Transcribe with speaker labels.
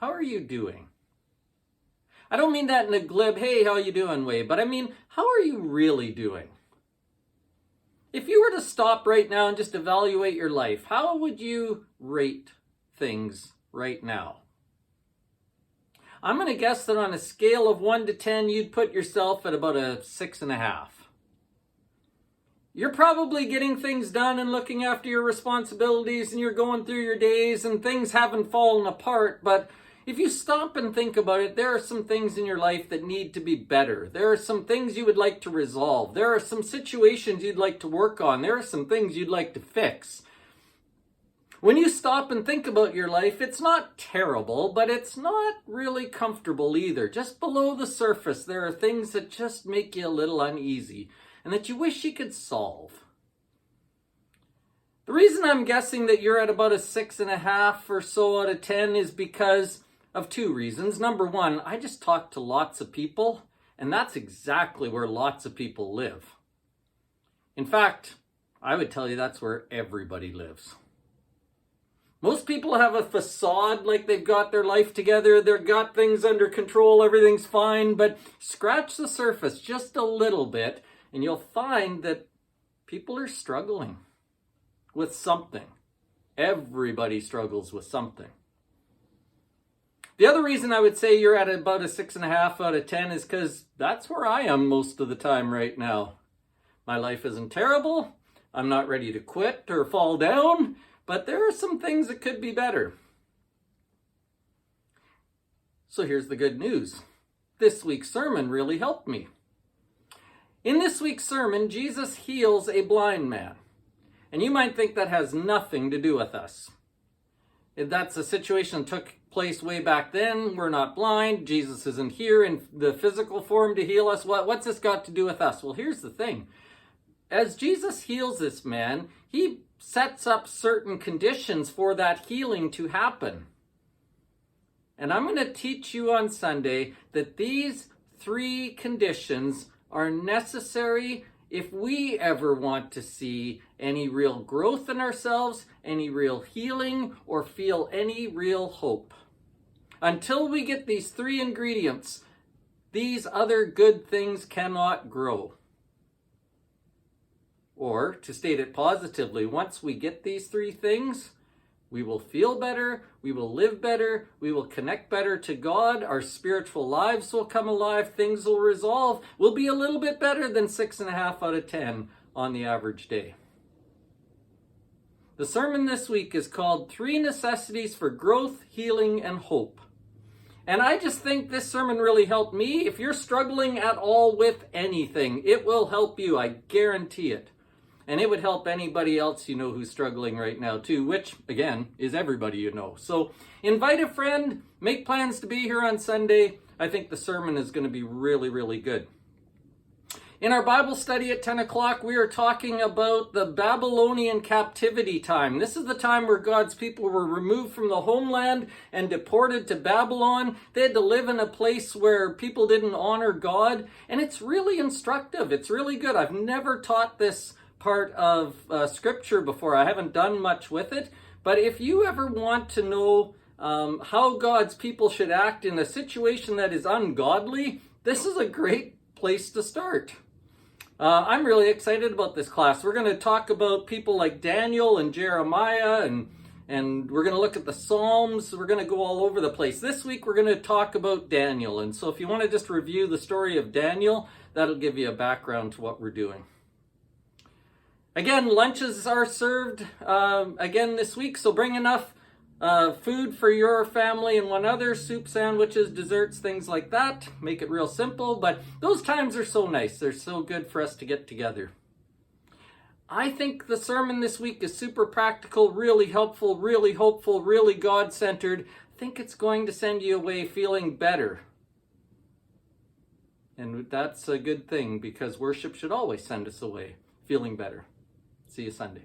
Speaker 1: How are you doing? I don't mean that in a glib, hey, how you doing way, but I mean, how are you really doing? If you were to stop right now and just evaluate your life, how would you rate things right now? I'm going to guess that on a scale of 1 to 10, you'd put yourself at about a 6.5. You're probably getting things done and looking after your responsibilities, and you're going through your days and things haven't fallen apart, but if you stop and think about it, there are some things in your life that need to be better. There are some things you would like to resolve. There are some situations you'd like to work on. There are some things you'd like to fix. When you stop and think about your life, it's not terrible, but it's not really comfortable either. Just below the surface, there are things that just make you a little uneasy and that you wish you could solve. The reason I'm guessing that you're at about a 6.5 or so out of 10 is because of two reasons. Number one, I just talk to lots of people, and that's exactly where lots of people live. In fact, I would tell you that's where everybody lives. Most people have a facade like they've got their life together, they've got things under control, everything's fine, but scratch the surface just a little bit, and you'll find that people are struggling with something. Everybody struggles with something. The other reason I would say you're at about a 6.5 out of 10 is because that's where I am most of the time right now. My life isn't terrible. I'm not ready to quit or fall down, but there are some things that could be better. So here's the good news. This week's sermon really helped me. In this week's sermon, Jesus heals a blind man. And you might think that has nothing to do with us. If that's a situation that took place way back then, we're not blind, Jesus isn't here in the physical form to heal us, what's this got to do with us? Well, here's the thing. As Jesus heals this man, he sets up certain conditions for that healing to happen. And I'm going to teach you on Sunday that these 3 conditions are necessary if we ever want to see any real growth in ourselves, any real healing, or feel any real hope. Until we get these 3 ingredients, these other good things cannot grow. Or, to state it positively, once we get these 3 things, we will feel better, we will live better, we will connect better to God, our spiritual lives will come alive, things will resolve, we'll be a little bit better than 6.5 out of 10 on the average day. The sermon this week is called 3 Necessities for Growth, Healing, and Hope. And I just think this sermon really helped me. If you're struggling at all with anything, it will help you, I guarantee it. And it would help anybody else you know who's struggling right now too, which, again, is everybody you know. So invite a friend, make plans to be here on Sunday. I think the sermon is going to be really, really good. In our Bible study at 10 o'clock, we are talking about the Babylonian captivity time. This is the time where God's people were removed from the homeland and deported to Babylon. They had to live in a place where people didn't honor God. And it's really instructive. It's really good. I've never taught this part of scripture before. I haven't done much with it, but if you ever want to know how God's people should act in a situation that is ungodly, this is a great place to start. I'm really excited about this class. We're going to talk about people like Daniel and Jeremiah, and we're going to look at the Psalms. We're going to go all over the place. This week we're going to talk about Daniel, and so if you want to just review the story of Daniel, that'll give you a background to what we're doing. Again, lunches are served again this week, so bring enough food for your family and one other, soup, sandwiches, desserts, things like that. Make it real simple, but those times are so nice. They're so good for us to get together. I think the sermon this week is super practical, really helpful, really hopeful, really God-centered. I think it's going to send you away feeling better. And that's a good thing because worship should always send us away feeling better. See you Sunday.